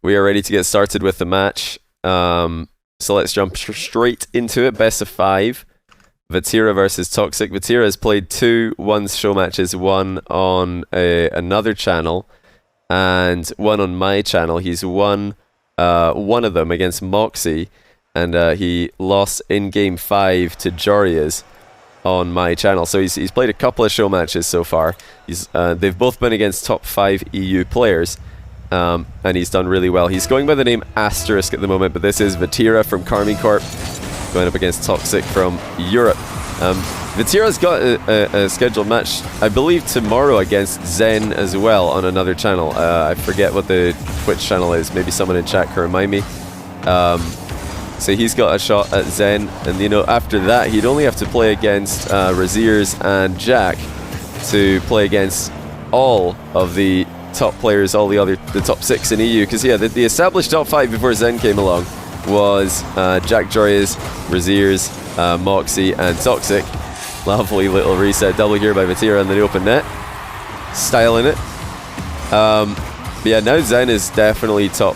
We are ready to get started with the match. So let's jump straight into it. Best of 5. Vatira versus Toxiic. Vatira has played 2 show matches, one on another channel and one on my channel. He's won one of them against Moxie, and he lost in game 5 to Jorias on my channel. So he's played a couple of show matches so far. They've both been against top 5 EU players, and he's done really well. He's going by the name Asterisk at the moment, but this is Vatira from Carmine Corp going up against Toxiic from Europe. Vatira's got a scheduled match, I believe, tomorrow against Zen as well on another channel. I forget what the Twitch channel is. Maybe someone in chat can remind me. So he's got a shot at Zen, and after that he'd only have to play against Raziers and Jack to play against all of the top players, the top 6 in EU. Because the established top 5 before Zen came along was Jack Jorias, Raziers, Moxie and Toxiic. Lovely little reset double here by Vatira in the open net, styling it. But yeah, now Zen is definitely top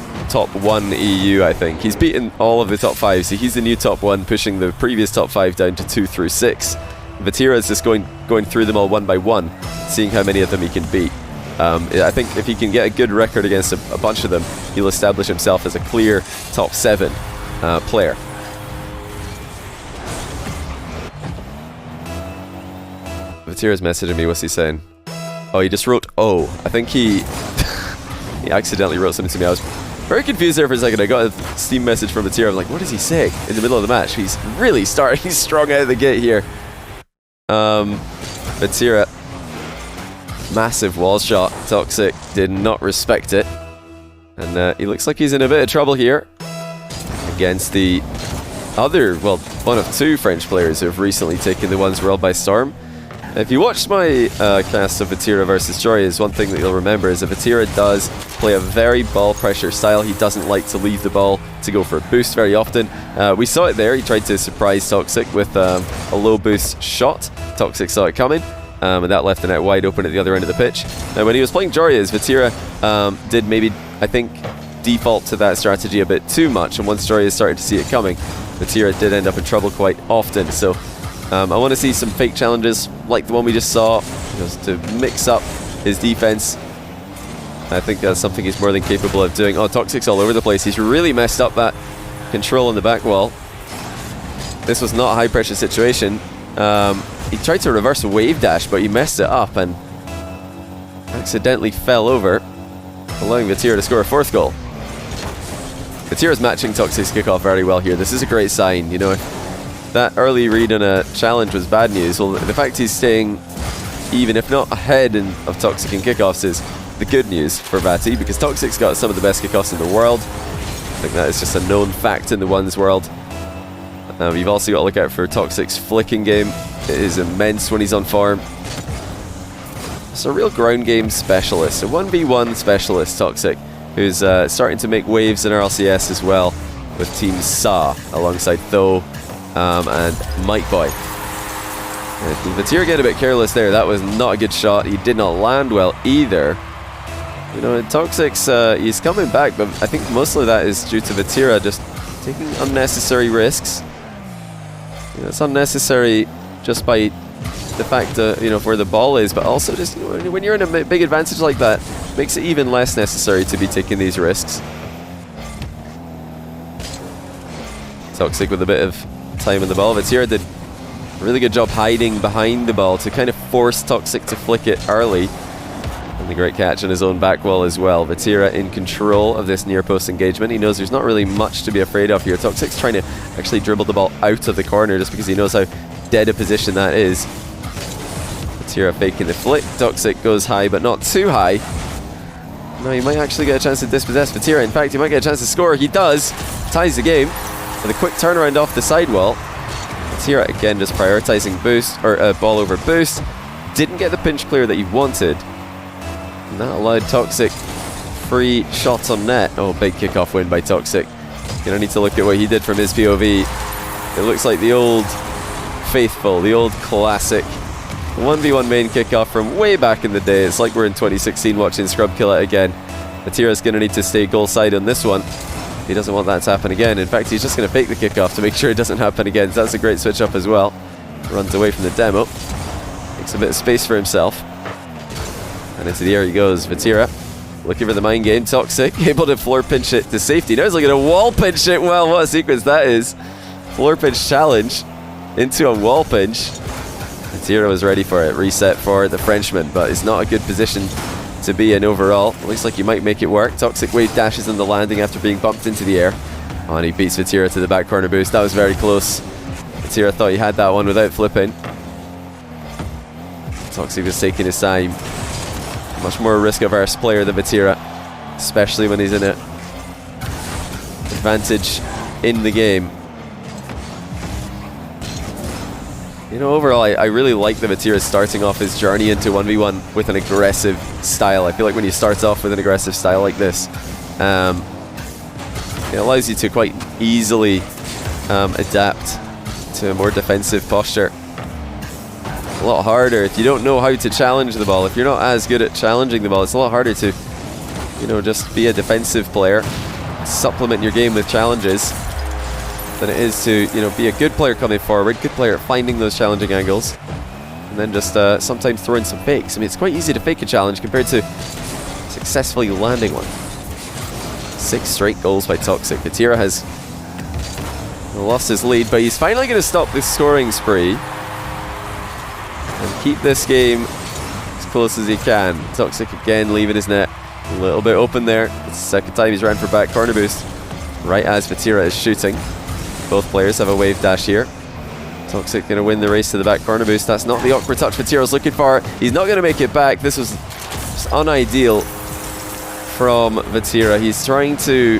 1 EU. I think he's beaten all of the top 5, so he's the new top 1, pushing the previous top 5 down to 2 through 6. Vatira is just going through them all one by one, seeing how many of them he can beat. I think if he can get a good record against a bunch of them, he'll establish himself as a clear top 7 player. Vatira's messaging me. What's he saying? Oh, he just wrote "oh." I think he he accidentally wrote something to me. I was very confused there for a second. I got a Steam message from Vatira. I'm like, what is he saying in the middle of the match? He's really starting. He's strong out of the gate here. Vatira, massive wall shot. Toxiic did not respect it, and he looks like he's in a bit of trouble here against the other, well, one of 2 French players who have recently taken the One's World by storm. If you watched my cast of Vatira versus Jorias, one thing that you'll remember is that Vatira does play a very ball pressure style. He doesn't like to leave the ball to go for a boost very often. We saw it there. He tried to surprise Toxiic with a low boost shot. Toxiic saw it coming, and that left the net wide open at the other end of the pitch. Now, when he was playing Jorias, Vatira did maybe, I think, default to that strategy a bit too much, and once Jorias started to see it coming, Vatira did end up in trouble quite often. So I want to see some fake challenges like the one we just saw, just to mix up his defense. I think that's something he's more than capable of doing. Oh, Toxic's all over the place. He's really messed up that control on the back wall. This was not a high pressure situation. He tried to reverse a wave dash, but he messed it up and accidentally fell over, allowing Vatira to score a 4th goal. Vatira's matching Toxic's kickoff very well here. This is a great sign. If that early read on a challenge was bad news, well, the fact he's staying even, if not ahead of Toxiic in kickoffs, is the good news for Vati, because Toxic's got some of the best kickoffs in the world. I think that is just a known fact in the One's world. You've also got to look out for Toxic's flicking game. It is immense when he's on form. It's a real ground game specialist, a 1v1 specialist, Toxiic, who's starting to make waves in RLCS as well, with Team Sa alongside Tho and Mike Boy. Vatira getting a bit careless there. That was not a good shot. He did not land well either. Toxic's he's coming back, but I think most of that is due to Vatira just taking unnecessary risks. It's unnecessary just by the fact that, of where the ball is, but also just when you're in a big advantage like that, makes it even less necessary to be taking these risks. Toxiic with a bit of time in the ball. Vatira did a really good job hiding behind the ball to kind of force Toxiic to flick it early. And the great catch on his own back wall as well. Vatira in control of this near post engagement. He knows there's not really much to be afraid of here. Toxic's trying to actually dribble the ball out of the corner just because he knows how dead a position that is. Vatira faking the flick. Toxiic goes high, but not too high. No, he might actually get a chance to dispossess Vatira. In fact, he might get a chance to score. He does. Ties the game with a quick turnaround off the sidewall. Vatira again just prioritizing boost, or ball over boost. Didn't get the pinch clear that he wanted. And that allowed Toxiic free shots on net. Oh, big kickoff win by Toxiic. Gonna need to look at what he did from his POV. It looks like the old faithful, the old classic 1v1 main kickoff from way back in the day. It's like we're in 2016 watching Scrub kill it again. Vatira's going to need to stay goal side on this one. He doesn't want that to happen again. In fact, he's just going to fake the kickoff to make sure it doesn't happen again. So that's a great switch up as well. Runs away from the demo. Makes a bit of space for himself. And into the air he goes. Vatira looking for the mind game. Toxic able to floor pinch it to safety. Now he's looking to wall pinch it. Well, what a sequence that is. Floor pinch challenge into a wall pinch. Vatira was ready for it. Reset for the Frenchman, but it's not a good position to be in overall. Looks like he might make it work. Toxic wave dashes in the landing after being bumped into the air. Oh, and he beats Vatira to the back corner boost. That was very close. Vatira thought he had that one without flipping. Toxic was taking his time. Much more risk-averse player than Vatira, especially when he's in it. Advantage in the game. You know, overall, I really like that Vatira starting off his journey into 1v1 with an aggressive style. I feel like when he starts off with an aggressive style like this, it allows you to quite easily adapt to a more defensive posture. A lot harder if you don't know how to challenge the ball. If you're not as good at challenging the ball, it's a lot harder to, you know, just be a defensive player, supplement your game with challenges, than it is to, you know, be a good player coming forward, good player at finding those challenging angles, and then just sometimes throw in some fakes. I mean, it's quite easy to fake a challenge compared to successfully landing one. 6 straight goals by Toxic. Vatira has lost his lead, but he's finally going to stop this scoring spree and keep this game as close as he can. Toxic again leaving his net a little bit open there. It's the second time he's ran for back corner boost right as Vatira is shooting. Both players have a wave dash here. Toxic going to win the race to the back corner boost. That's not the awkward touch Vatira's looking for. He's not going to make it back. This was just unideal from Vatira. He's trying to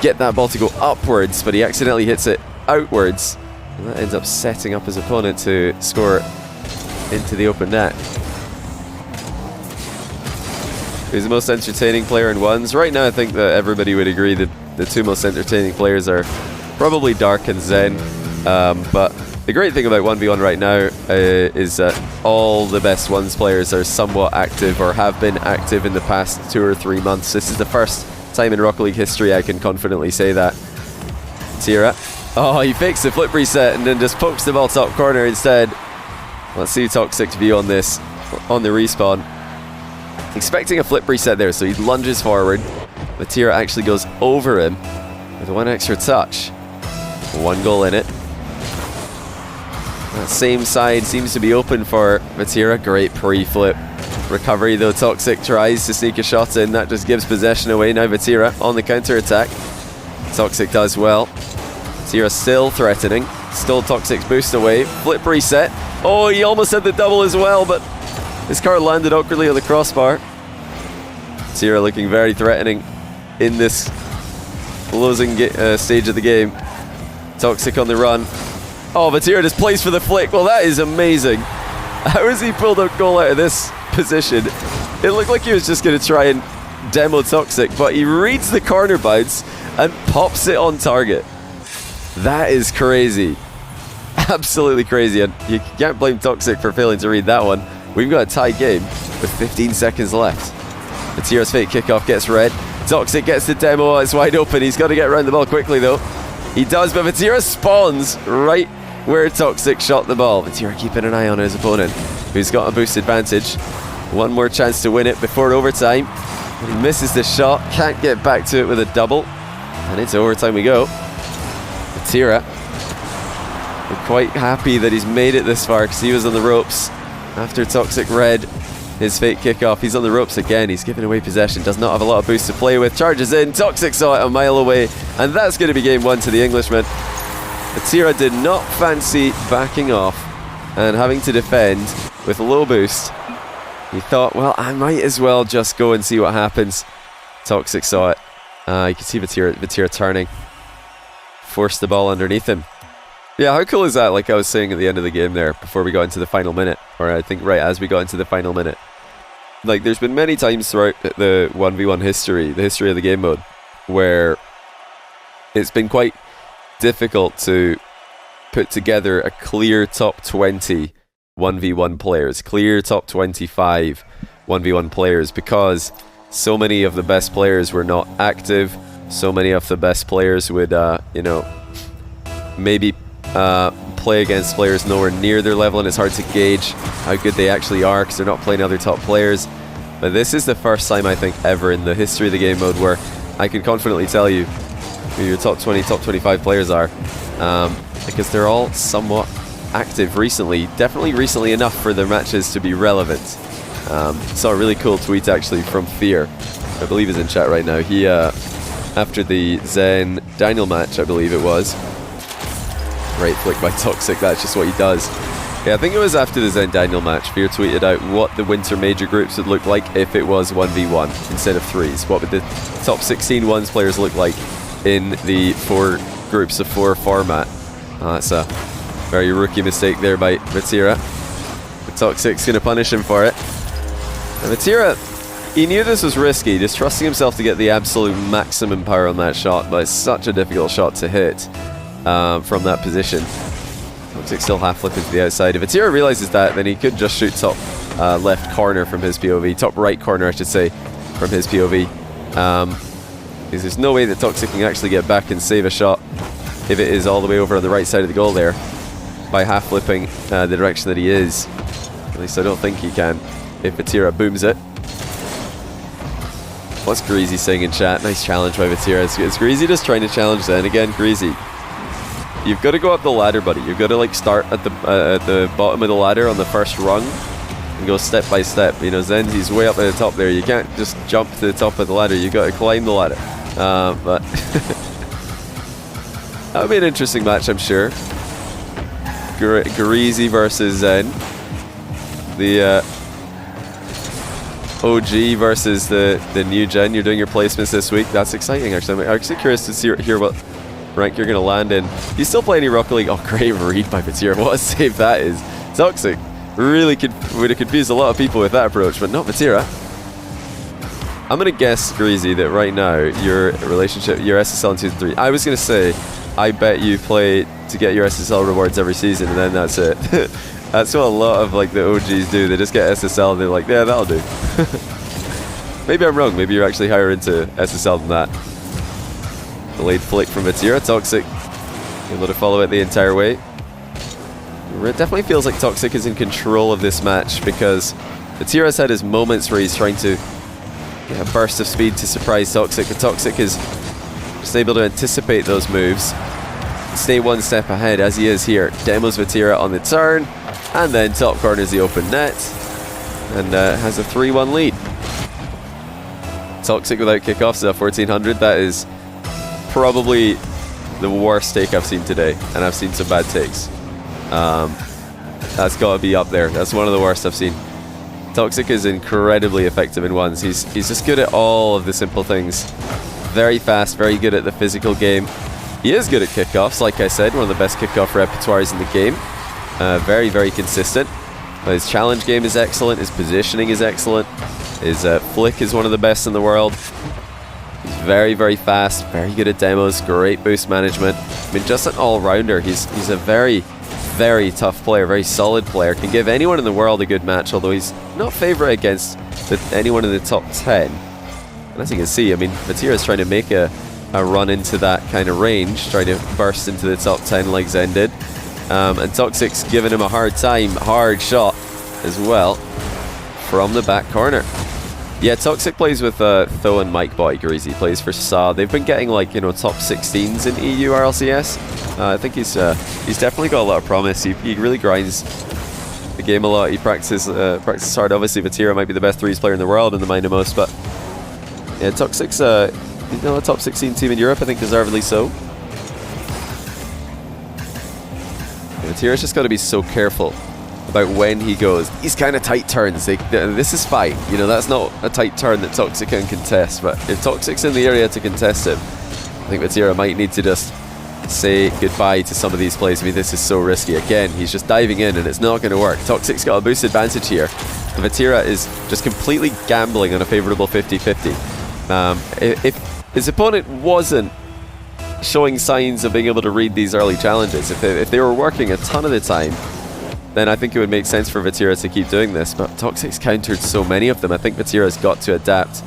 get that ball to go upwards, but he accidentally hits it outwards. And that ends up setting up his opponent to score into the open net. Who's the most entertaining player in ones? Right now I think that everybody would agree that the two most entertaining players are probably Dark and Zen. But the great thing about 1v1 right now is that all the best ones players are somewhat active or have been active in the past 2 or 3 months. This is the first time in Rocket League history I can confidently say that. Vatira. Oh, he fakes the flip reset and then just pokes the ball top corner instead. Let's see Toxic's view on this, on the respawn. Expecting a flip reset there, so he lunges forward. Vatira actually goes over him with 1 extra touch. 1 goal in it. That same side seems to be open for Vatira. Great pre-flip recovery though. Toxic tries to sneak a shot in. That just gives possession away. Now Vatira on the counter-attack. Toxic does well. Vatira still threatening. Still Toxic's boost away. Flip reset. Oh, he almost had the double as well, but his card landed awkwardly on the crossbar. Vatira looking very threatening in this closing stage of the game. Toxic on the run. Oh, Vatira just plays for the flick. Well, that is amazing. How has he pulled a goal out of this position? It looked like he was just going to try and demo Toxic, but he reads the corner bounce and pops it on target. That is crazy. Absolutely crazy. And you can't blame Toxic for failing to read that one. We've got a tie game with 15 seconds left. Vatira's fake kickoff gets read. Toxic gets the demo. It's wide open. He's got to get around the ball quickly, though. He does, but Vatira spawns right where Toxic shot the ball. Vatira keeping an eye on his opponent, who's got a boost advantage. 1 more chance to win it before overtime. But he misses the shot. Can't get back to it with a double. And into overtime we go. Vatira, we're quite happy that he's made it this far because he was on the ropes after Toxic read his fake kickoff. He's on the ropes again. He's giving away possession. Does not have a lot of boost to play with. Charges in. Toxic saw it a mile away. And that's going to be game 1 to the Englishman. Vatira did not fancy backing off and having to defend with low boost. He thought, well, I might as well just go and see what happens. Toxic saw it. You can see Vatira turning. Forced the ball underneath him. Yeah, how cool is that? Like I was saying at the end of the game there, before we got into the final minute, or I think right as we got into the final minute. Like, there's been many times throughout the 1v1 history, the history of the game mode, where it's been quite difficult to put together a clear top 20 1v1 players, clear top 25 1v1 players, because so many of the best players were not active. So many of the best players would, you know, maybe play against players nowhere near their level, and it's hard to gauge how good they actually are because they're not playing other top players. But this is the first time, I think, ever in the history of the game mode where I can confidently tell you who your top 20, top 25 players are, because they're all somewhat active recently, definitely recently enough for their matches to be relevant. Saw a really cool tweet actually from Fear, I believe is in chat right now. He, after the Zen Daniel match, I believe it was, right flick by Toxiic, that's just what he does. Yeah, I think it was after the Zen Daniel match, Fear tweeted out what the Winter Major groups would look like if it was 1v1 instead of 3s. What would the top 16 ones players look like in the 4 groups of 4 format? That's a very rookie mistake there by Vatira. But Toxiic's going to punish him for it. And Vatira, he knew this was risky, just trusting himself to get the absolute maximum power on that shot, but it's such a difficult shot to hit from that position. Toxiic still half flipping to the outside. If Vatira realizes that, then he could just shoot top left corner from his POV, top right corner I should say, from his POV. Because there's no way that Toxiic can actually get back and save a shot if it is all the way over on the right side of the goal there by half flipping the direction that he is. At least I don't think he can if Vatira booms it. What's Greasy saying in chat? Nice challenge by Vatira. It's Greasy just trying to challenge Zen. Again, Greasy, you've got to go up the ladder, buddy. You've got to like start at the bottom of the ladder on the first rung and go step by step. You know, Zen, he's way up at the top there. You can't just jump to the top of the ladder. You've got to climb the ladder. But that would be an interesting match, I'm sure. Greasy versus Zen. The OG versus the new gen. You're doing your placements this week. That's exciting, actually. I'm actually curious to hear what rank you're going to land in. Do you still play any Rocket League? Oh, great read by Vatira. What a save that is. Toxiic really would have confused a lot of people with that approach, but not Vatira. I'm going to guess, Greasy, that right now your relationship, your SSL in Season 3, I was going to say, I bet you play to get your SSL rewards every season and then that's it. That's what a lot of like the OGs do. They just get SSL and they're like, yeah, that'll do. Maybe I'm wrong. Maybe you're actually higher into SSL than that. Delayed flick from Vatira. Toxiic able to follow it the entire way. It definitely feels like Toxiic is in control of this match because Vatira's had his moments where he's trying to get a burst of speed to surprise Toxiic, but Toxiic is just able to anticipate those moves, stay one step ahead as he is here. Demos Vatira on the turn, and then top corners the open net, and has a 3-1 lead. Toxiic without kickoffs is at 1400. That is probably the worst take I've seen today, and I've seen some bad takes. That's got to be up there. That's one of the worst I've seen. Toxiic is incredibly effective in ones. He's just good at all of the simple things. Very fast, very good at the physical game. He is good at kickoffs, like I said, one of the best kickoff repertoires in the game. Very, very consistent. His challenge game is excellent. His positioning is excellent. His flick is one of the best in the world. He's very, very fast, very good at demos, great boost management. I mean, just an all-rounder. He's a very, very tough player, very solid player. Can give anyone in the world a good match, although he's not favourite against anyone in the top 10. And as you can see, I mean, Vatira is trying to make a run into that kind of range, trying to burst into the top 10 like Zen did. And Toxiic's giving him a hard time, hard shot as well from the back corner. Yeah, Toxiic plays with Tho and Mike Boy. Greasy plays for SA. They've been getting like, you know, top 16s in EU RLCS. I think he's definitely got a lot of promise. He really grinds the game a lot. He practices hard. Obviously, Vatira might be the best threes player in the world in the mind of most, but yeah, Toxiic's you know, a top 16 team in Europe, I think deservedly so. Vatira's just got to be so careful about when he goes. These kind of tight turns, this is fine. You know, that's not a tight turn that Toxiic can contest, but if Toxic's in the area to contest him, I think Vatira might need to just say goodbye to some of these plays. I mean, this is so risky. Again, he's just diving in and it's not going to work. Toxic's got a boost advantage here. Vatira is just completely gambling on a favourable 50-50. If his opponent wasn't showing signs of being able to read these early challenges, if they were working a ton of the time, then I think it would make sense for Vatira to keep doing this, but Toxic's countered so many of them. I think Vatira's got to adapt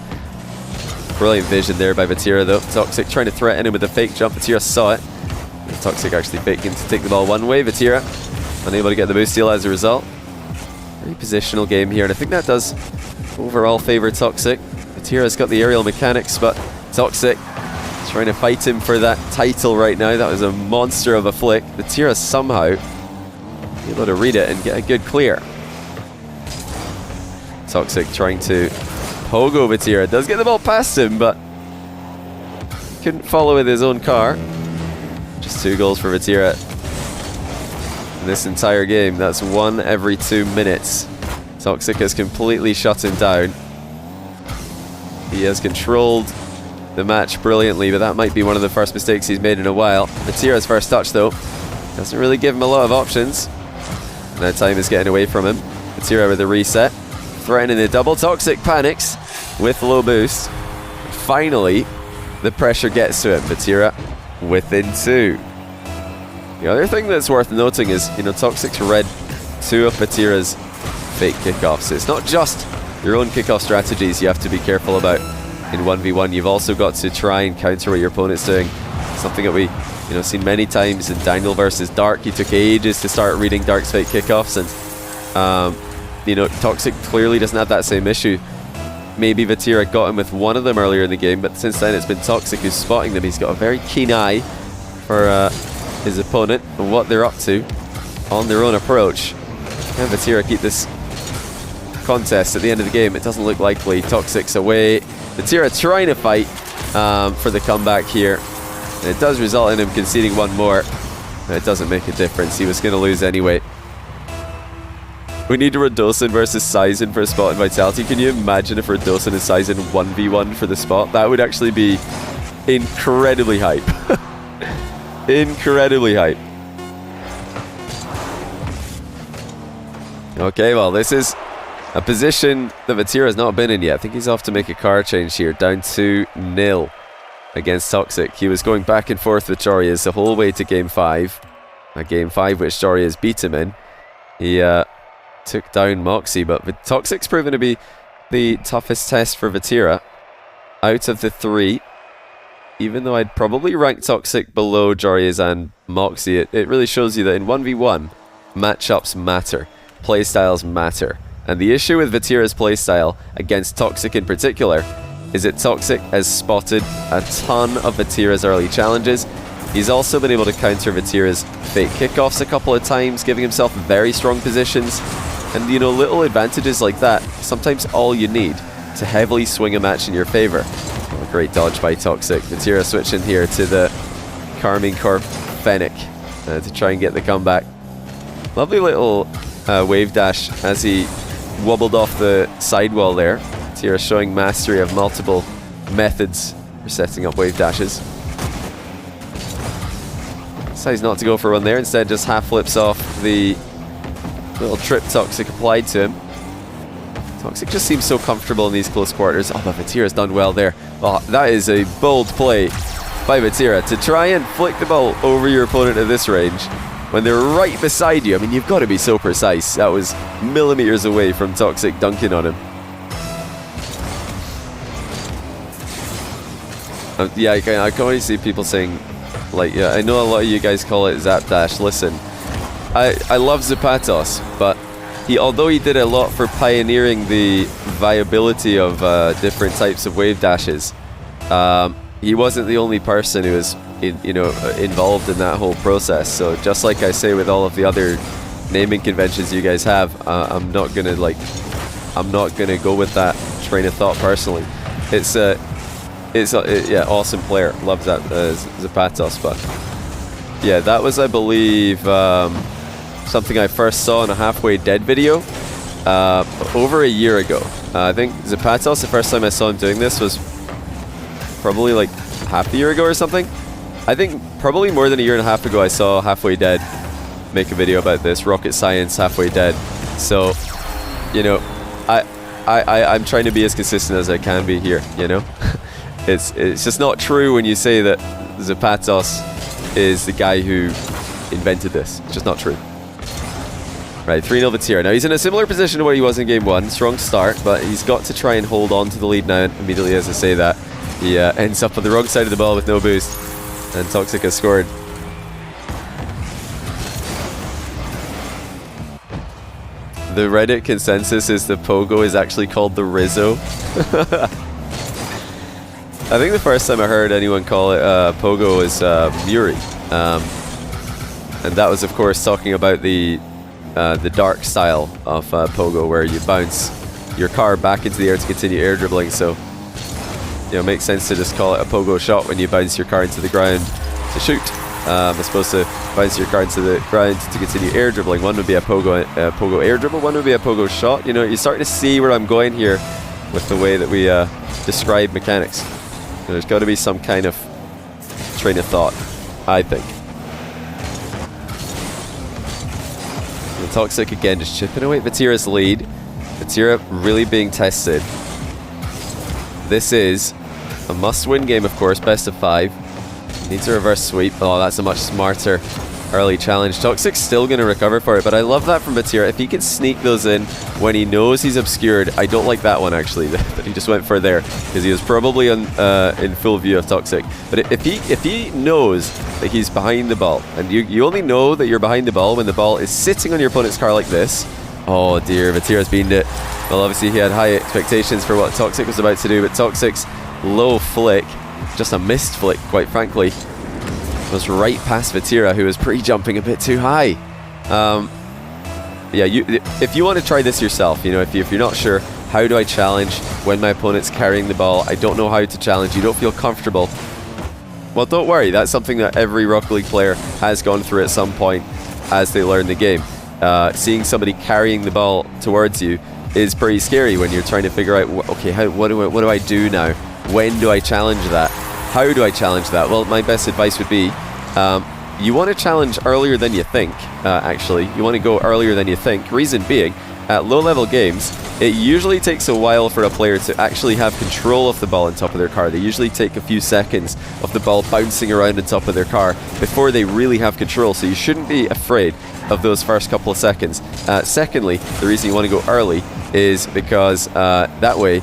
Brilliant vision there by Vatira though. Toxic trying to threaten him with a fake jump. Vatira saw it. Toxic actually faking to take the ball one way. Vatira unable to get the boost steal as a result. Very positional game here, and I think that does overall favor Toxic. Vatira's got the aerial mechanics, but Toxic trying to fight him for that title right now. That was a monster of a flick. Vatira somehow able to read it and get a good clear. Toxic trying to pogo Vatira. Does get the ball past him, but couldn't follow with his own car. Just 2 goals for Vatira in this entire game. That's 1 every 2 minutes. Toxic has completely shut him down. He has controlled the match brilliantly, but that might be one of the first mistakes he's made in a while. Vatira's first touch though doesn't really give him a lot of options. Now time is getting away from him. Vatira with a reset, threatening the double. Toxic panics with low boost. Finally, the pressure gets to him. Vatira within 2. The other thing that's worth noting is, Toxic's read 2 of Vatira's fake kickoffs. It's not just your own kickoff strategies you have to be careful about in 1v1. You've also got to try and counter what your opponent's doing. Something that we seen many times in Daniel versus Dark. He took ages to start reading Dark's fake kickoffs, and Toxic clearly doesn't have that same issue. Maybe Vatira got him with one of them earlier in the game, but since then it's been Toxic who's spotting them. He's got a very keen eye for his opponent and what they're up to on their own approach. Can Vatira keep this contest at the end of the game? It doesn't look likely. Toxic's away. Vatira trying to fight for the comeback here. And it does result in him conceding one more. It doesn't make a difference. He was going to lose anyway. We need Radosin versus Sizen for a spot in Vitality. Can you imagine if Radosin and Sizen 1v1 for the spot? That would actually be incredibly hype. Incredibly hype. Okay, well, this is a position that Vatira has not been in yet. I think he's off to make a car change here. Down 2-0 against Toxic. He was going back and forth with Jorias the whole way to Game 5. A Game 5 which Jorias beat him in. He took down Moxie, but Toxic's proven to be the toughest test for Vatira out of the 3. Even though I'd probably rank Toxic below Jorias and Moxie, it really shows you that in 1v1, matchups matter, playstyles matter. And the issue with Vatira's playstyle against Toxic in particular is that Toxic has spotted a ton of Vatira's early challenges. He's also been able to counter Vatira's fake kickoffs a couple of times, giving himself very strong positions. And little advantages like that, sometimes all you need to heavily swing a match in your favor. Oh, great dodge by Toxic. Vatira switching here to the Carmine Corp Fennec to try and get the comeback. Lovely little wave dash as he wobbled off the sidewall there. Vatira showing mastery of multiple methods for setting up wave dashes. Decides not to go for one there, instead just half flips off the little trip Toxic applied to him. Toxic just seems so comfortable in these close quarters. Oh, but Vatira's done well there. Oh, that is a bold play by Vatira to try and flick the ball over your opponent at this range when they're right beside you. I mean, you've got to be so precise. That was millimeters away from Toxic dunking on him. Yeah, I can already see people saying, yeah, I know a lot of you guys call it Zap Dash. Listen, I love Zapatos, but although he did a lot for pioneering the viability of different types of wave dashes, he wasn't the only person who was involved in that whole process. So just like I say with all of the other naming conventions you guys have, I'm not gonna go with that train of thought personally. Yeah, awesome player. Loves that Zapatos, but yeah, that was, I believe, something I first saw in a Halfway Dead video over a year ago. I think Zapatos, the first time I saw him doing this was probably like half a year ago or something. I think probably more than a year and a half ago I saw Halfway Dead make a video about this, Rocket Science Halfway Dead. So, I'm trying to be as consistent as I can be here, It's just not true when you say that Zapatos is the guy who invented this. It's just not true. Right, 3-0 Vatira. Now he's in a similar position to where he was in Game 1. Strong start, but he's got to try and hold on to the lead now immediately as I say that. He ends up on the wrong side of the ball with no boost, and Toxiic has scored. The Reddit consensus is the Pogo is actually called the Rizzo. I think the first time I heard anyone call it Pogo is Muri. And that was, of course, talking about the dark style of Pogo, where you bounce your car back into the air to continue air dribbling. So, you know, it makes sense to just call it a Pogo shot when you bounce your car into the ground to shoot. As opposed to bounce your car into the ground to continue air dribbling. One would be a Pogo air dribble, one would be a Pogo shot. You know, you're starting to see where I'm going here with the way that we describe mechanics. There's got to be some kind of train of thought, I think. And Toxiic again just chipping away at Vatira's lead. Vatira really being tested. This is a must-win game, of course, best of 5. Needs a reverse sweep. Oh, that's a much smarter early challenge. Toxic's still going to recover for it, but I love that from Vatira. If he can sneak those in when he knows he's obscured. I don't like that one, actually, that he just went for there, because he was probably in full view of Toxiic. But if he knows that he's behind the ball, and you only know that you're behind the ball when the ball is sitting on your opponent's car like this. Oh dear, Vatira's beamed it. Well, obviously he had high expectations for what Toxiic was about to do, but Toxic's low flick, just a missed flick, quite frankly, was right past Vatira, who was pre-jumping a bit too high. Yeah, if you want to try this yourself, you know, if you're not sure, how do I challenge when my opponent's carrying the ball? I don't know how to challenge. You don't feel comfortable. Well, don't worry. That's something that every Rocket League player has gone through at some point as they learn the game. Seeing somebody carrying the ball towards you is pretty scary when you're trying to figure out, okay, what do I do now? When do I challenge that? How do I challenge that? Well, my best advice would be, you want to challenge earlier than you think, actually. You want to go earlier than you think. Reason being, at low-level games, it usually takes a while for a player to actually have control of the ball on top of their car. They usually take a few seconds of the ball bouncing around on top of their car before they really have control, so you shouldn't be afraid of those first couple of seconds. Secondly, the reason you want to go early is because that way,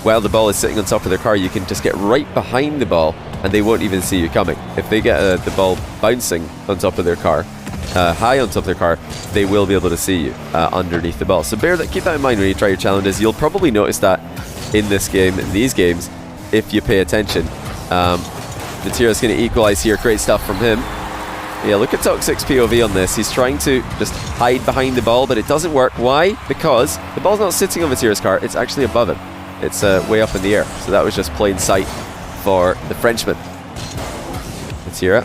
while the ball is sitting on top of their car, you can just get right behind the ball and they won't even see you coming. If they get the ball bouncing on top of their car, high on top of their car, they will be able to see you underneath the ball. So keep that in mind when you try your challenges. You'll probably notice that in this game, in these games, if you pay attention. Vatira's going to equalize here. Great stuff from him. Yeah, look at Toxic's POV on this. He's trying to just hide behind the ball, but it doesn't work. Why? Because the ball's not sitting on Vatira's car, it's actually above him. It's way up in the air. So that was just plain sight for the Frenchman. Vatira,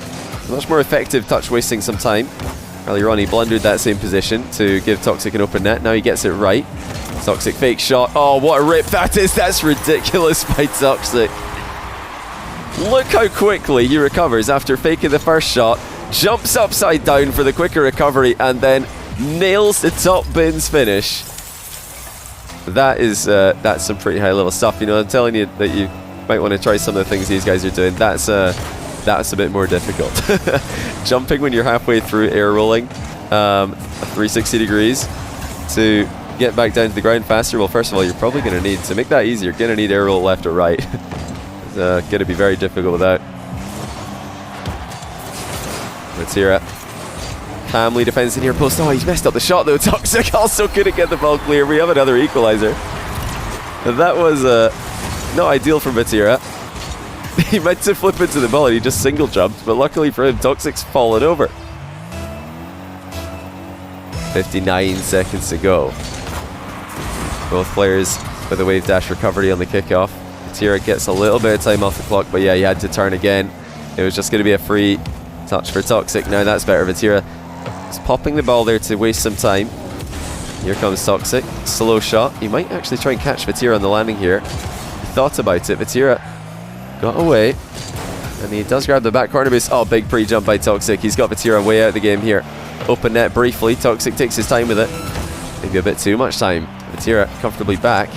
much more effective touch, wasting some time. Earlier on, he blundered that same position to give Toxiic an open net. Now he gets it right. Toxiic fake shot. Oh, what a rip that is. That's ridiculous by Toxiic. Look how quickly he recovers after faking the first shot. Jumps upside down for the quicker recovery and then nails the top bins finish. That's some pretty high level stuff. You know, I'm telling you that you might want to try some of the things these guys are doing. That's a bit more difficult. Jumping when you're halfway through air rolling 360 degrees to get back down to the ground faster. Well, first of all, you're probably going to need, to make that easier, you're going to need air roll left or right. It's going to be very difficult without. Vatira calmly defends the near post. Oh, he's messed up the shot though. Toxiic also couldn't get the ball clear. We have another equalizer. And that was not ideal for Vatira. He meant to flip into the ball and he just single jumped, but luckily for him, Toxic's fallen over. 59 seconds to go. Both players with a wave dash recovery on the kickoff. Vatira gets a little bit of time off the clock, but yeah, he had to turn again. It was just going to be a free touch for Toxiic. Now that's better. Vatira is popping the ball there to waste some time. Here comes Toxiic. Slow shot. He might actually try and catch Vatira on the landing here. He thought about it. Vatira got away. And he does grab the back corner boost. Oh, big pre-jump by Toxiic. He's got Vatira way out of the game here. Open net briefly. Toxiic takes his time with it. Maybe a bit too much time. Vatira comfortably back.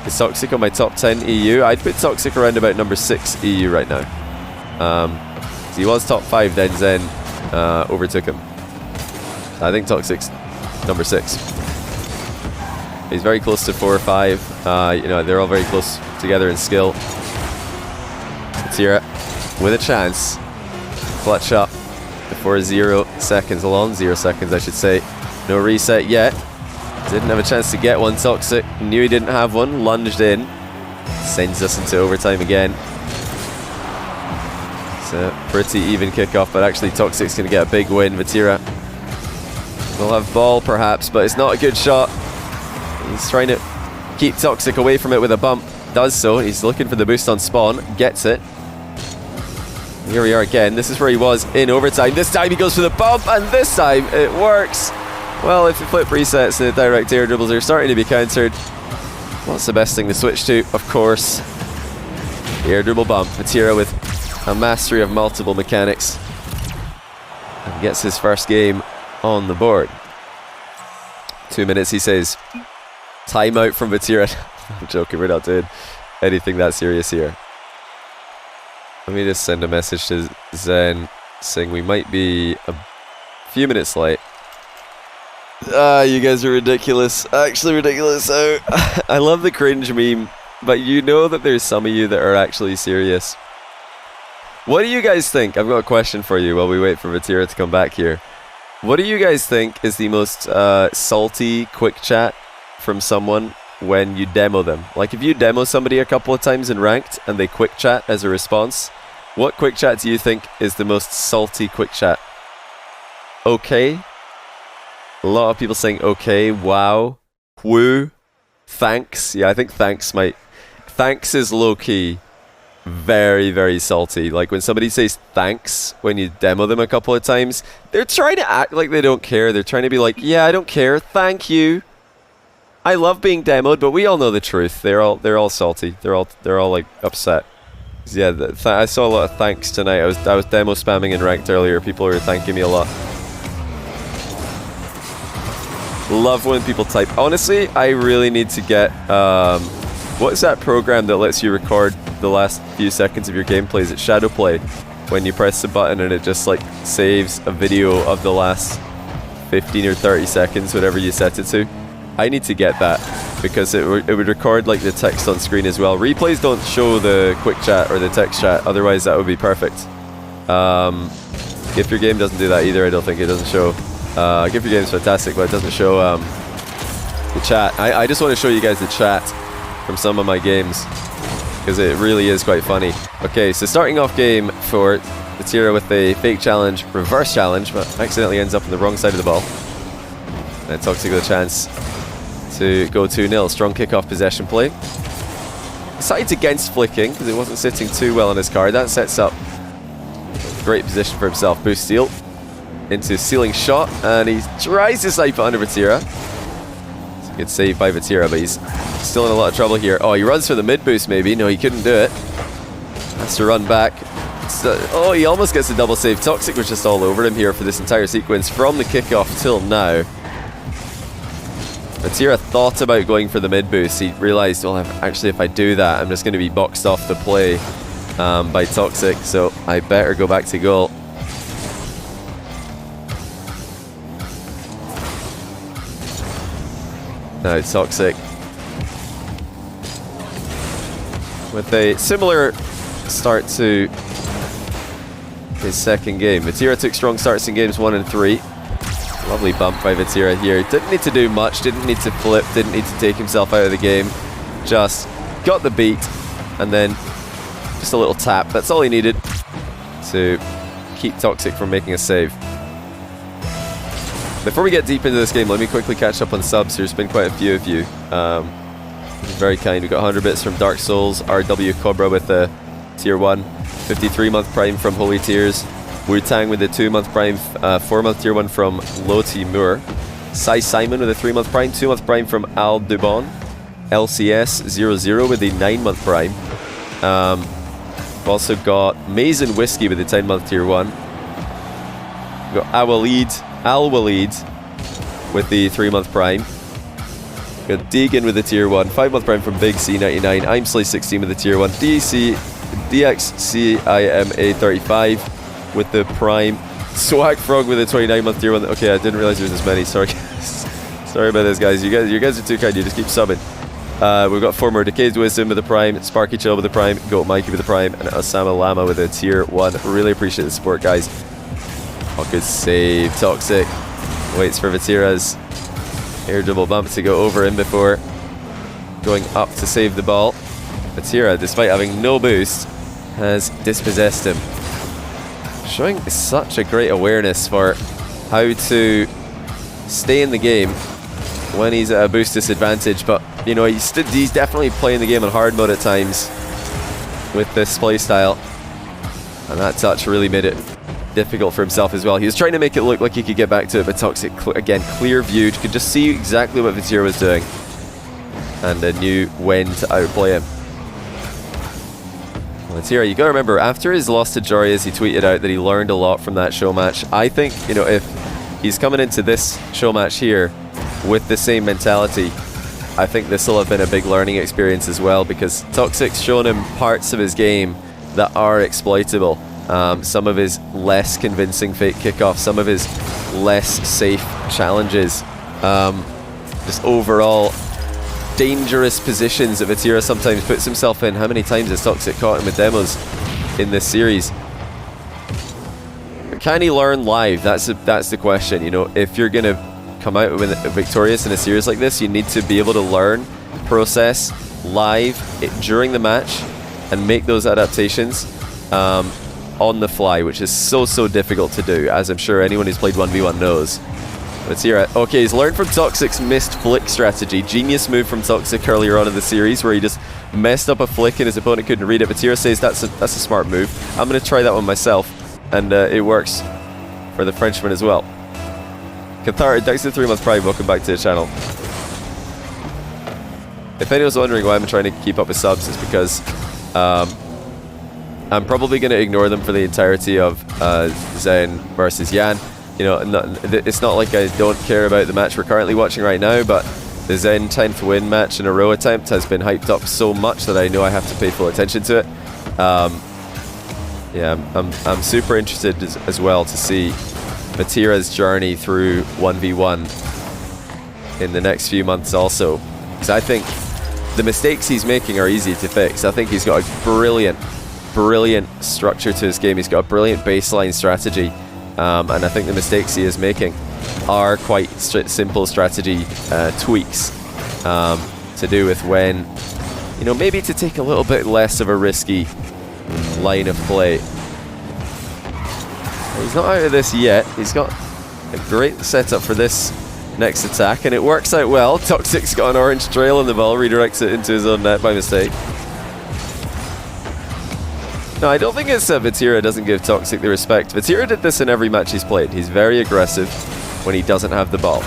Is Toxiic on my top 10 EU? I'd put Toxiic around about number 6 EU right now. So he was top 5, then Zen overtook him. I think Toxic's number 6. He's very close to 4 or 5. You know, they're all very close to together in skill. Vatira with a chance. Clutch up before 0 seconds, along 0 seconds I should say. No reset yet. Didn't have a chance to get one. Toxic knew he didn't have one, lunged in. Sends us into overtime again. It's a pretty even kickoff, but actually Toxic's going to get a big win. Vatira will have ball perhaps, but it's not a good shot. He's trying to keep Toxic away from it with a bump. Does so. He's looking for the boost on spawn. Gets it. Here we are again. This is where he was in overtime. This time he goes for the bump, and this time it works. Well, if you flip resets and the direct air dribbles are starting to be countered, what's the best thing to switch to? Of course, the air dribble bump. Vatira with a mastery of multiple mechanics and gets his first game on the board. 2 minutes, he says. Timeout from Vatira. I'm joking, we're not doing anything that serious here. Let me just send a message to Zen saying we might be a few minutes late. You guys are ridiculous. Actually ridiculous. I love the cringe meme, but you know that there's some of you that are actually serious. What do you guys think? I've got a question for you while we wait for Vatira to come back here. What do you guys think is the most salty quick chat from someone when you demo them? Like if you demo somebody a couple of times in ranked and they quick chat as a response, what quick chat do you think is the most salty quick chat? Okay. A lot of people saying okay, wow, woo, thanks. Yeah, I think thanks might... Thanks is low-key very, very salty. Like when somebody says thanks when you demo them a couple of times, they're trying to act like they don't care. They're trying to be like, yeah, I don't care, thank you. I love being demoed, but we all know the truth. They're all salty. They're all like upset. Yeah, I saw a lot of thanks tonight. I was demo spamming in ranked earlier. People were thanking me a lot. Love when people type. Honestly, I really need to get what's that program that lets you record the last few seconds of your gameplay? Is it Shadowplay? When you press the button and it just like saves a video of the last 15 or 30 seconds, whatever you set it to. I need to get that because it would record like the text on screen as well. Replays don't show the quick chat or the text chat, otherwise that would be perfect. If your game doesn't do that either, I don't think it doesn't show. If your game's fantastic, but it doesn't show the chat. I just want to show you guys the chat from some of my games because it really is quite funny. Okay, so starting off game for Vatira with a fake challenge, reverse challenge, but accidentally ends up on the wrong side of the ball. And Toxiic with a chance to go 2-0. Strong kickoff possession play. Decides against flicking because it wasn't sitting too well on his card. That sets up a great position for himself. Boost steal into ceiling shot, and he tries to snipe it under Vatira. It's a good save by Vatira, but he's still in a lot of trouble here. Oh, he runs for the mid boost maybe. No, he couldn't do it. Has to run back. So, oh, he almost gets a double save. Toxiic was just all over him here for this entire sequence from the kickoff till now. Vatira thought about going for the mid boost. He realized, well, actually if I do that, I'm just going to be boxed off the play by Toxiic, so I better go back to goal. Now Toxiic with a similar start to his second game. Vatira took strong starts in games 1 and 3. Lovely bump by Vatira here. Didn't need to do much, didn't need to flip, didn't need to take himself out of the game. Just got the beat and then just a little tap. That's all he needed to keep Toxiic from making a save. Before we get deep into this game, let me quickly catch up on subs. There's been quite a few of you. Very kind. We got 100 bits from Dark Souls, RW Cobra with the tier 1, 53-month prime from Holy Tears, Wu-Tang with a 2-month prime, 4-month tier 1 from Low Timur, Sai Simon with a 3-month prime, 2-month prime from Al Dubon, LCS00 with a 9-month prime. We've also got Mason Whiskey with a 10-month tier 1. We've got Al Walid with the 3-month prime. We've got Deegan with the tier 1, 5-month prime from Big C99, I'm Slay16 with the tier 1, DXCIMA35 with the prime, Swag Frog with a 29-month tier 1. Okay, I didn't realize there was this many, sorry. Sorry about this, guys. You guys are too kind, you just keep subbing. We've got former Decayed Wisdom with the Prime, Sparky Chill with the Prime, Goat Mikey with the Prime, and Osama Lama with a tier 1. Really appreciate the support, guys. Oh, good save. Toxic waits for Vatira's air double bump to go over him before going up to save the ball. Vatira, despite having no boost, has dispossessed him. Showing such a great awareness for how to stay in the game when he's at a boost disadvantage, but you know, he's definitely playing the game on hard mode at times with this playstyle, and that touch really made it difficult for himself as well. He was trying to make it look like he could get back to it, but Toxic, again, clear viewed, could just see exactly what Vatira was doing and knew when to outplay him. Vatira, you gotta remember, after his loss to Jorias, he tweeted out that he learned a lot from that show match. I think, you know, if he's coming into this show match here with the same mentality, I think this will have been a big learning experience as well, because Toxic's shown him parts of his game that are exploitable. Some of his less convincing fake kickoffs, some of his less safe challenges, just overall dangerous positions that Vatira sometimes puts himself in. How many times has Toxic caught him with demos in this series? But can he learn live? That's the question. You know, if you're going to come out victorious in a series like this, you need to be able to learn, process live during the match, and make those adaptations on the fly, which is so difficult to do, as I'm sure anyone who's played 1v1 knows. Vatira, okay, he's learned from Toxic's missed flick strategy. Genius move from Toxic earlier on in the series where he just messed up a flick and his opponent couldn't read it. Vatira says that's a smart move. I'm going to try that one myself, and it works for the Frenchman as well. Cathar, thanks for the 3-month Prime, welcome back to the channel. If anyone's wondering why I'm trying to keep up with subs, it's because I'm probably going to ignore them for the entirety of Zen versus Yan. You know, it's not like I don't care about the match we're currently watching right now, but the Zen 10th win match in a row attempt has been hyped up so much that I know I have to pay full attention to it. Yeah, I'm super interested as well to see Vatira's journey through 1v1 in the next few months also, because I think the mistakes he's making are easy to fix. I think he's got a brilliant structure to his game. He's got a brilliant baseline strategy, and I think the mistakes he is making are quite simple strategy tweaks to do with when, you know, maybe to take a little bit less of a risky line of play. He's not out of this yet. He's got a great setup for this next attack, and it works out well. Toxic's got an orange trail on the ball, redirects it into his own net by mistake. No, I don't think it's Vatira doesn't give Toxic the respect. Vatira did this in every match he's played. He's very aggressive when he doesn't have the ball.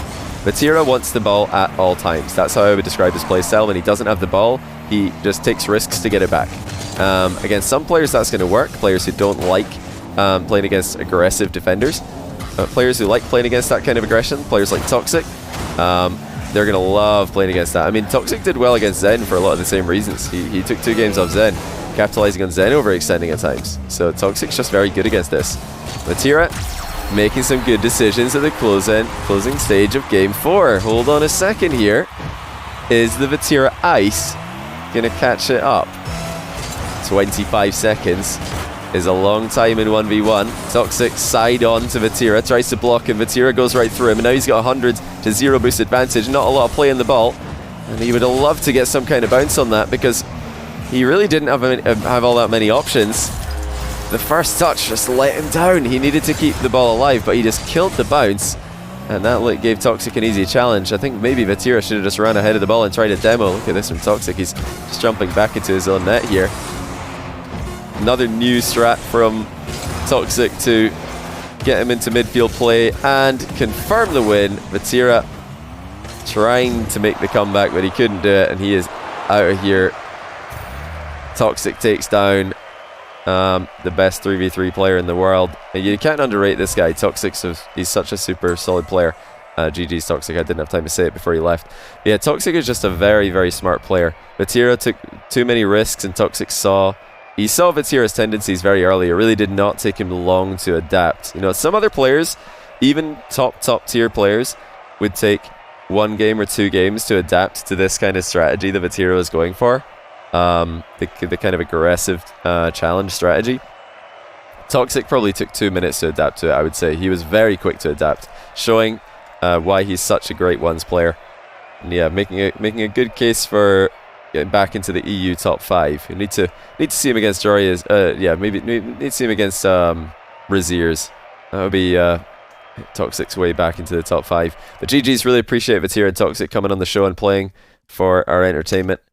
Vatira wants the ball at all times. That's how I would describe his playstyle. When he doesn't have the ball, he just takes risks to get it back. Against some players that's going to work, players who don't like playing against aggressive defenders. Players who like playing against that kind of aggression, players like Toxic, they're going to love playing against that. I mean, Toxic did well against Zen for a lot of the same reasons. He took 2 games off Zen, capitalizing on Zen overextending at times. So Toxic's just very good against this. Vatira making some good decisions at the closing stage of Game 4. Hold on a second here. Is the Vatira Ice going to catch it up? 25 seconds is a long time in 1v1. Toxic side on to Vatira, tries to block him. Vatira goes right through him, and now he's got 100 to 0 boost advantage. Not a lot of play in the ball, and he would have loved to get some kind of bounce on that because he really didn't have all that many options. The first touch just let him down. He needed to keep the ball alive, but he just killed the bounce, and that gave Toxic an easy challenge. I think maybe Vatira should have just ran ahead of the ball and tried a demo. Look at this from Toxic. He's just jumping back into his own net here. Another new strat from Toxic to get him into midfield play and confirm the win. Vatira trying to make the comeback, but he couldn't do it, and he is out of here. Toxic takes down the best 3v3 player in the world. And you can't underrate this guy. He's such a super solid player. GG's Toxic. I didn't have time to say it before he left. Yeah, Toxic is just a very smart player. Vatira took too many risks, and Toxic saw Vatira's tendencies very early. It really did not take him long to adapt. You know, some other players, even top tier players, would take one game or two games to adapt to this kind of strategy that Vatira is going for. The kind of aggressive challenge strategy. Toxiic probably took 2 minutes to adapt to it, I would say. He was very quick to adapt, showing why he's such a great ones player. And yeah, making a good case for getting back into the EU top 5. You need to see him against Joria's. Yeah, maybe need to see him against Raziers. That would be Toxic's way back into the top 5. But GG's, really appreciate Vatira and Toxiic coming on the show and playing for our entertainment.